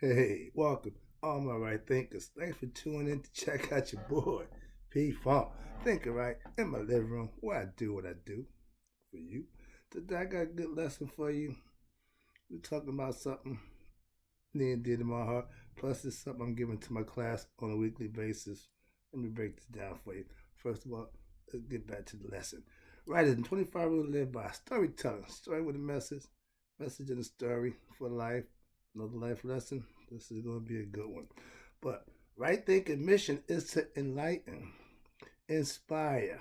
Hey, welcome, all my right thinkers. Thanks for tuning in to check out your boy, P Funk. Thinking right in my living room where I do what I do for you. Today I got a good lesson for you. We're talking about something near and dear to my heart. Plus, it's something I'm giving to my class on a weekly basis. Let me break this down for you. First of all, let's get back to the lesson. Writers in 25 rules live by storytelling. Story with a message. Message in a story for life. Another life lesson. This is going to be a good one. But right thinking mission is to enlighten, inspire,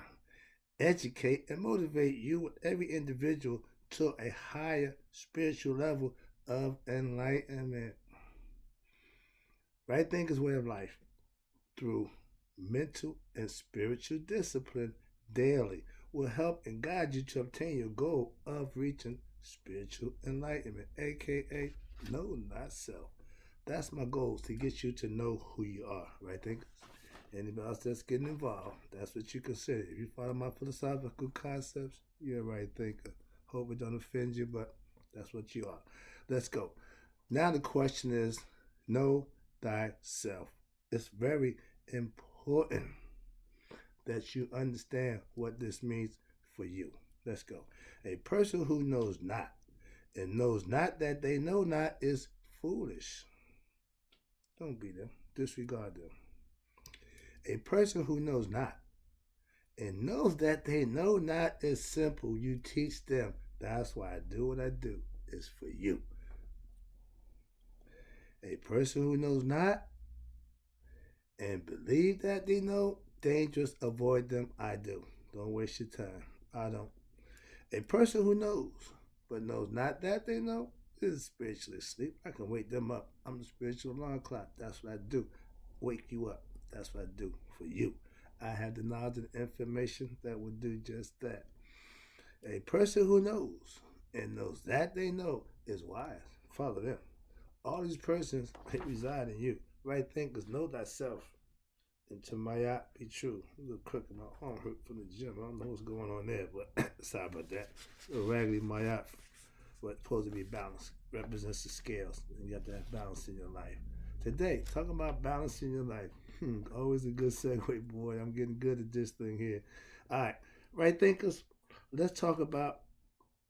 educate, and motivate you and every individual to a higher spiritual level of enlightenment. Right thinking's way of life through mental and spiritual discipline daily will help and guide you to obtain your goal of reaching spiritual enlightenment, aka know not self. That's my goal, to get you to know who you are, right thinkers? Anybody else that's getting involved, that's what you consider. If you follow my philosophical concepts, you're a right thinker. Hope it don't offend you, but that's what you are. Let's go. Now the question is, know thyself. It's very important that you understand what this means for you. Let's go. A person who knows not and knows not that they know not is foolish. Don't be them. Disregard them. A person who knows not and knows that they know not is simple. You teach them. That's why I do what I do. It's for you. A person who knows not and believe that they know, dangerous, avoid them. I do. Don't waste your time. I don't. A person who knows, but knows not that they know, is spiritually asleep. I can wake them up. I'm the spiritual alarm clock. That's what I do. Wake you up. That's what I do for you. I have the knowledge and information that will do just that. A person who knows and knows that they know is wise. Follow them. All these persons, they reside in you. Right thinkers, know thyself. And to my eye, be true. A little crook in my arm hurt from the gym. I don't know what's going on there, but sorry about that. A little raggedy my eye, what's supposed to be balanced, represents the scales. And you have to have balance in your life. Today, talking about balance in your life. Always a good segue, boy. I'm getting good at this thing here. All right, right thinkers, let's talk about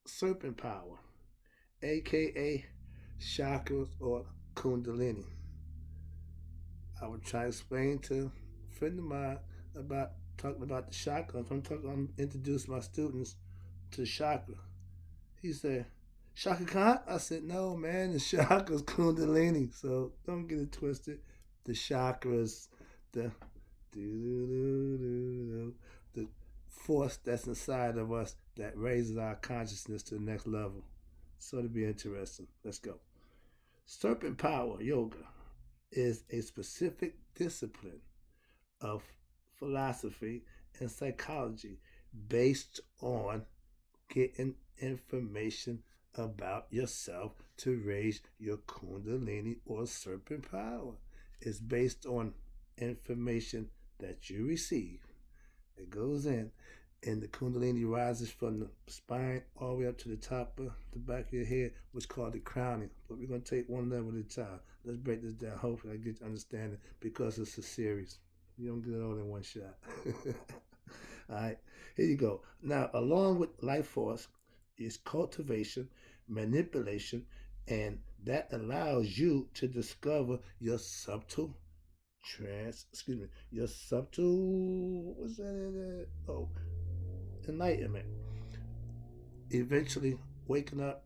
serpent power, aka chakras or Kundalini. I would try to explain to a friend of mine about talking about the chakra. I'm introduce my students to chakra. He said, Shaka Khan? I said, no, man, the chakra's Kundalini. So don't get it twisted. The chakras, the the force that's inside of us that raises our consciousness to the next level. So it'll be interesting. Let's go. Serpent power yoga is a specific discipline of philosophy and psychology based on getting information about yourself to raise your Kundalini or serpent power. It's based on information that you receive. It goes in, and the Kundalini rises from the spine all the way up to the top of the back of your head, which is called the crowning. But we're going to take one level at a time. Let's break this down. Hopefully, I get you understanding because it's a series. You don't get it all in one shot. All right, here you go. Now, along with life force is cultivation, manipulation, and that allows you to discover your subtle your subtle, what's that? Oh, enlightenment. Eventually waking up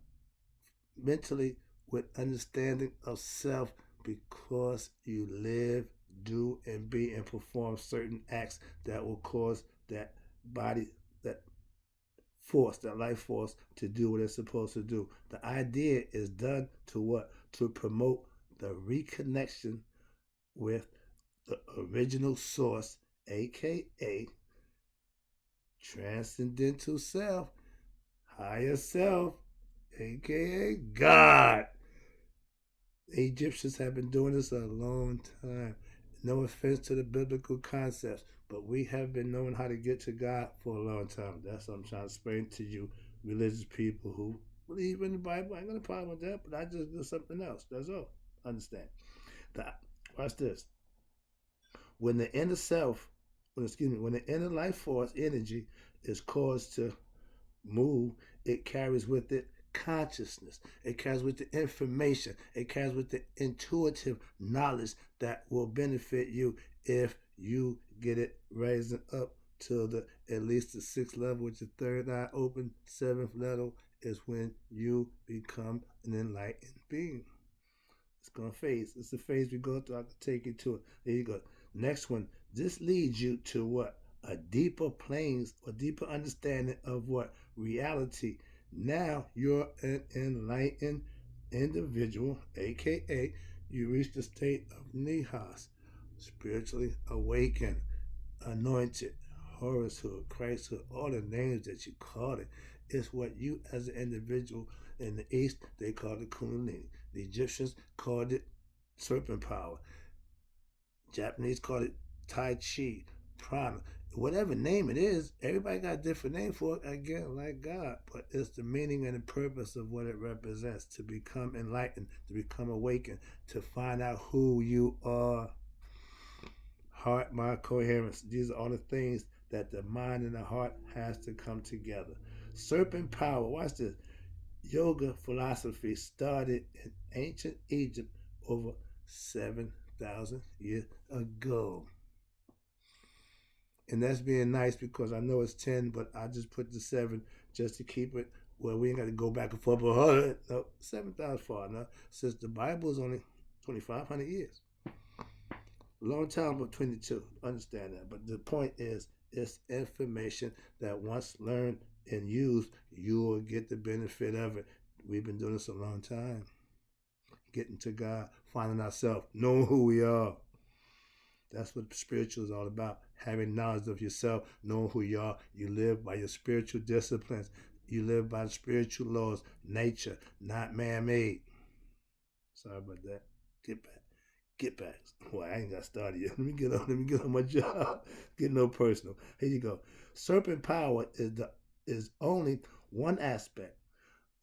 mentally with understanding of self because you live, do, and be and perform certain acts that will cause that body, that force, that life force to do what it's supposed to do. The idea is done to what? To promote the reconnection with the original source, aka transcendental self, higher self, aka God. The Egyptians have been doing this a long time. No offense to the biblical concepts, but we have been knowing how to get to God for a long time. That's what I'm trying to explain to you, religious people who believe in the Bible. I ain't gonna problem with that, but I just do something else. That's all. Understand. Watch this. When the inner self, when the inner life force energy is caused to move, it carries with it consciousness. It carries with the information. It carries with the intuitive knowledge that will benefit you if you get it rising up to the at least the sixth level with your third eye open. Seventh level is when you become an enlightened being. It's gonna phase. It's the phase we go through. I can take you to it. There you go. Next one. This leads you to what? A deeper planes or deeper understanding of what? Reality. Now you're an enlightened individual, aka you reach the state of Nihas, spiritually awakened, anointed, Horushood, Christhood, all the names that you call it. It's what you as an individual in the East, they called it Kundalini. The Egyptians called it serpent power. Japanese called it Tai Chi, prana. Whatever name it is, everybody got a different name for it, again, like God. But it's the meaning and the purpose of what it represents, to become enlightened, to become awakened, to find out who you are. Heart, mind, coherence. These are all the things that the mind and the heart has to come together. Serpent power. Watch this. Yoga philosophy started in ancient Egypt over 7,000 years ago. And that's being nice because I know it's 10, but I just put the 7 just to keep it where we ain't got to go back and forth. No, 7,000 far enough. Since the Bible is only 2,500 years. Long time between the two. Understand that. But the point is, it's information that once learned and used, you will get the benefit of it. We've been doing this a long time. Getting to God, finding ourselves, knowing who we are. That's what spiritual is all about. Having knowledge of yourself, knowing who you are. You live by your spiritual disciplines. You live by the spiritual laws, nature, not man-made. Sorry about that. Get back. Well, I ain't got started yet. Let me get on my job. Get no personal. Here you go. Serpent power is only one aspect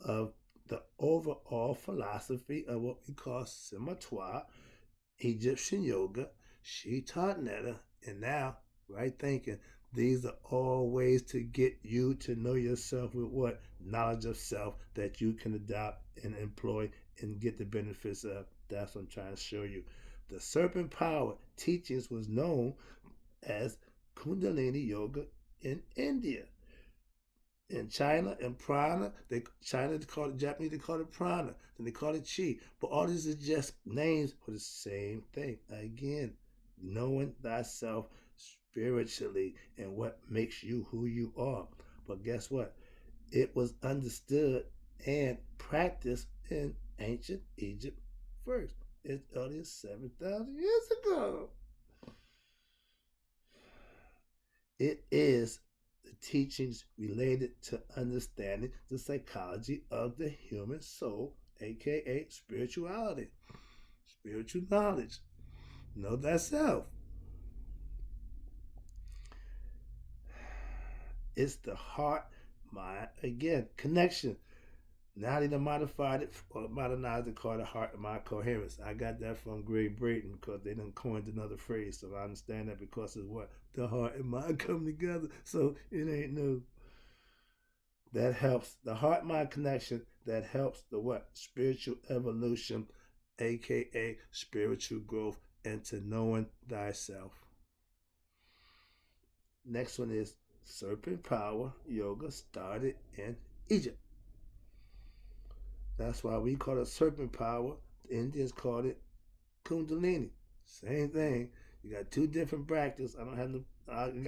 of the overall philosophy of what we call Sematoire, Egyptian yoga, Shita Netta, and now right thinking. These are all ways to get you to know yourself with what? Knowledge of self that you can adopt and employ and get the benefits of. That's what I'm trying to show you. The serpent power teachings was known as Kundalini yoga in India. In China and prana, they call it Japanese, they call it prana, then they call it chi. But all these are just names for the same thing. Again, knowing thyself spiritually and what makes you who you are. But guess what? It was understood and practiced in ancient Egypt first, as early as 7,000 years ago. It is the teachings related to understanding the psychology of the human soul, aka spirituality, spiritual knowledge. Know thyself. It's the heart, mind, again, connection. Now they done modified it or modernized it, called it heart and mind coherence. I got that from Great Britain because they done coined another phrase. So I understand that because it's what? The heart and mind come together. So it ain't new. That helps the heart mind connection, that helps the what? Spiritual evolution, aka spiritual growth into knowing thyself. Next one is serpent power yoga started in Egypt. That's why we call it serpent power. The Indians called it Kundalini. Same thing. You got two different brackets. I don't have the.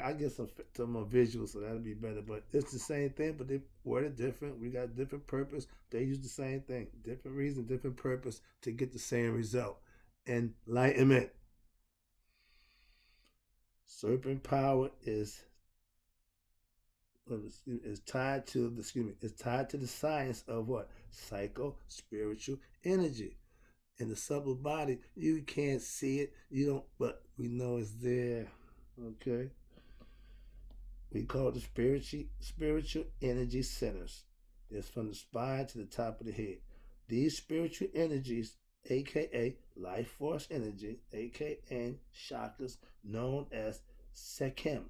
I get some more visuals, so that'll be better. But it's the same thing, but they worded different. We got different purpose. They use the same thing, different reason, different purpose to get the same result. Enlightenment. Serpent power is tied to the science of what? Psycho-spiritual energy. In the subtle body, you can't see it, you don't, but we know it's there. Okay? We call it the spiritual energy centers. It's from the spine to the top of the head. These spiritual energies aka life force energy, aka chakras, known as Sekem,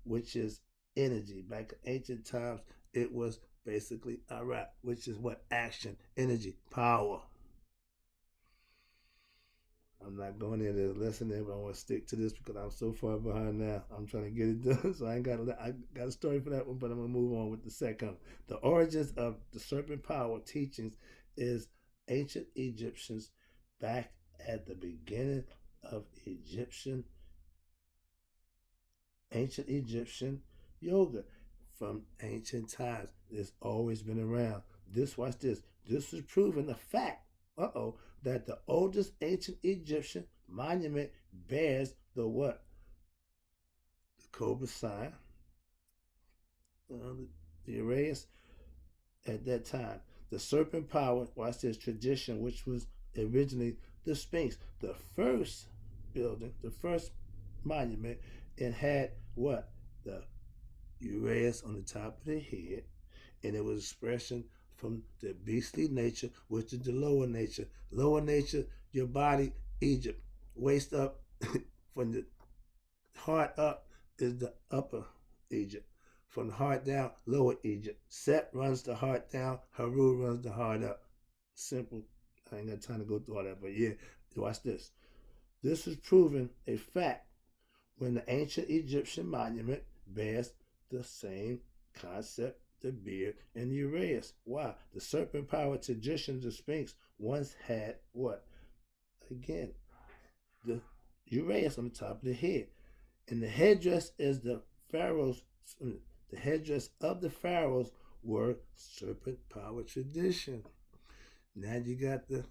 which is energy. Back in ancient times, it was basically Iraq, which is what? Action, energy, power. I'm not going in there to listen to it, but I want to stick to this because I'm so far behind now. I'm trying to get it done, so I got a story for that one, but I'm gonna move on with the second. The origins of the serpent power teachings is ancient Egyptians back at the beginning of ancient Egyptian yoga from ancient times. It's always been around. Watch this. This is proven a fact. That the oldest ancient Egyptian monument bears the what? The cobra sign, the Uraeus at that time. The serpent power, watch this, tradition, which was originally the Sphinx. The first building, the first monument, it had what? The Uraeus on the top of the head, and it was expression from the beastly nature, which is the lower nature. Lower nature, your body, Egypt. Waist up, from the heart up is the upper Egypt. From the heart down, lower Egypt. Set runs the heart down, Haru runs the heart up. Simple. I ain't got time to go through all that, but yeah, watch this. This is proven a fact when the ancient Egyptian monument bears the same concept, the beard, and the Uraeus. Why? The serpent powered tradition of the Sphinx once had what? Again, the Uraeus on the top of the head. And the headdress is the pharaohs, the headdress of the pharaohs were serpent powered tradition. Now you got the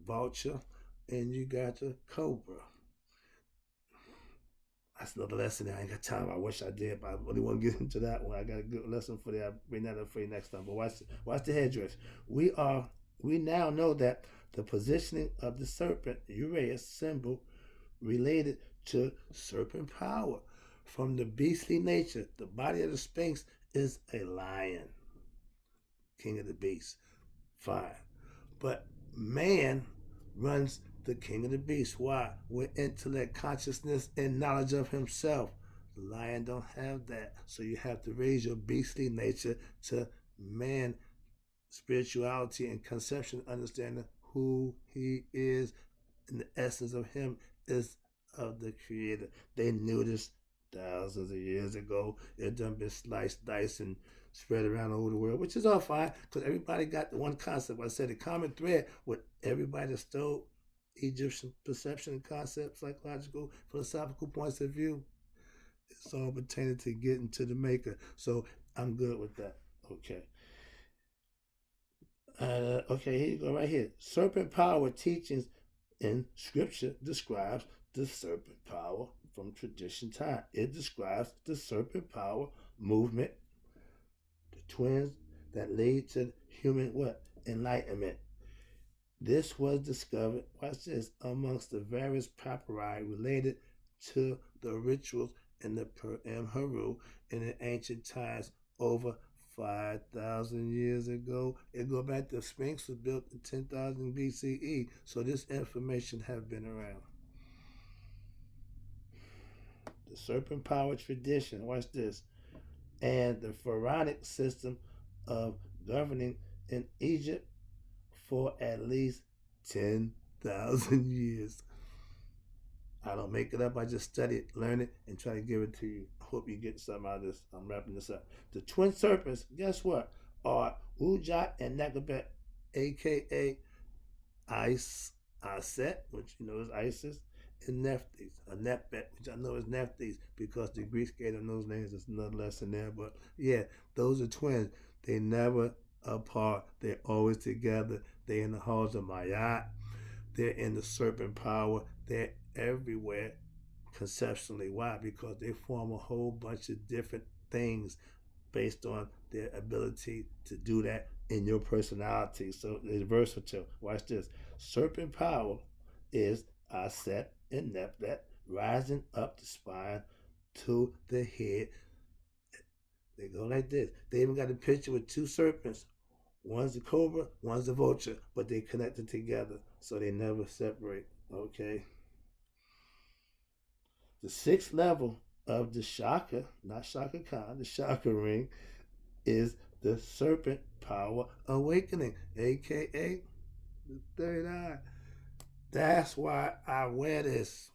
vulture and you got the cobra. That's another lesson. I ain't got time. I wish I did, but I really want to get into that one. I got a good lesson for that. I'll bring that up for you next time. But watch the headdress. We now know that the positioning of the serpent Uraeus symbol related to serpent power. From the beastly nature, the body of the Sphinx is a lion, king of the beasts. Fine. But man runs the king of the beast. Why? With intellect, consciousness, and knowledge of himself. The lion don't have that. So you have to raise your beastly nature to man spirituality and conception, understanding who he is, and the essence of him is of the creator. They knew this thousands of years ago. It done been sliced, diced, and spread around all over the world, which is all fine because everybody got the one concept. I said the common thread with everybody that stole Egyptian perception and concept, psychological, philosophical points of view. It's all pertaining to getting to the maker. So I'm good with that. Okay. Okay, here you go, right here. Serpent power teachings in scripture describes the serpent power from tradition time. It describes the serpent power movement, the twins that lead to human what? Enlightenment. This was discovered, watch this, amongst the various papyri related to the rituals in the Per-Em Haru in the ancient times over 5,000 years ago. It go back to the Sphinx was built in 10,000 BCE, so this information have been around. The serpent power tradition, watch this, and the pharaonic system of governing in Egypt for at least 10,000 years. I don't make it up. I just study it, learn it, and try to give it to you. I hope you get something out of this. I'm wrapping this up. The twin serpents, guess what? Are Ujat and Nekabet, a.k.a. Aset, which you know is Isis, and Nephthys, a Nephet, which I know is Nephthys because the Greeks gave them those names. There's another lesson there. But yeah, those are twins. They never apart. They're always together. They're in the halls of Mayat. They're in the serpent power. They're everywhere conceptually. Why? Because they form a whole bunch of different things based on their ability to do that in your personality. So it's versatile. Watch this. Serpent power is Aset and Nephet rising up the spine to the head. They go like this. They even got a picture with two serpents. One's the cobra, one's the vulture, but they connected together. so they never separate. Okay. The sixth level of the chakra, not chakra Khan, the chakra ring, is the serpent power awakening, aka the third eye. That's why I wear this.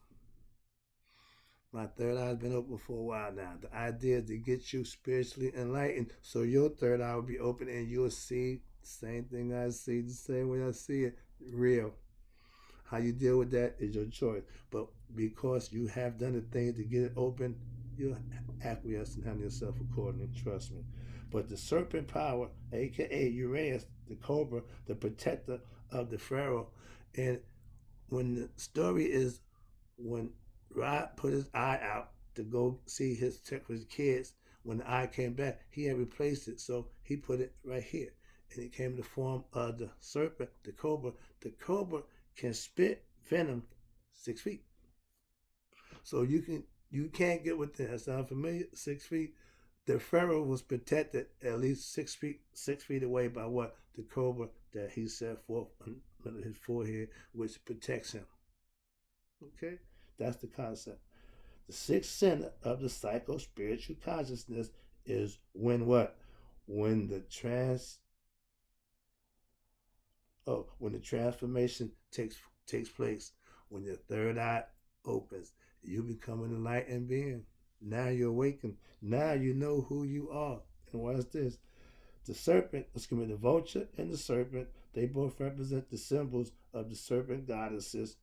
My third eye's been open for a while now. The idea is to get you spiritually enlightened so your third eye will be open and you'll see the same thing I see, the same way I see it, real. How you deal with that is your choice. But because you have done the thing to get it open, you'll acquiesce and handle yourself accordingly. Trust me. But the serpent power, aka Uranus, the cobra, the protector of the pharaoh, and when the story is when Rod put his eye out to go see his check for his kids, when the eye came back, he had replaced it, so he put it right here, and it came in the form of the serpent, the cobra. The cobra can spit venom 6 feet, so you can't get within. That sound familiar? 6 feet. The pharaoh was protected at least 6 feet, 6 feet away by what the cobra that he set forth under his forehead, which protects him. Okay, that's the concept. The sixth center of the psycho-spiritual consciousness is when what? When the when the transformation takes place, when your third eye opens, you become an enlightened being. Now you're awakened. Now you know who you are. And what's this? The serpent, excuse me, the vulture and the serpent, they both represent the symbols of the serpent goddesses.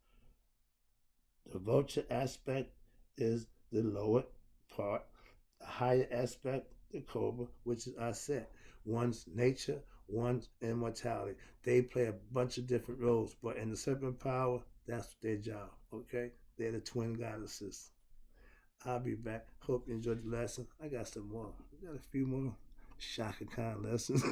The vulture aspect is the lower part. The higher aspect, the cobra, which is I said, one's nature, one's immortality. They play a bunch of different roles, but in the serpent power, that's their job. Okay, they're the twin goddesses. I'll be back. Hope you enjoyed the lesson. I got some more. I got a few more Shaka Khan lessons.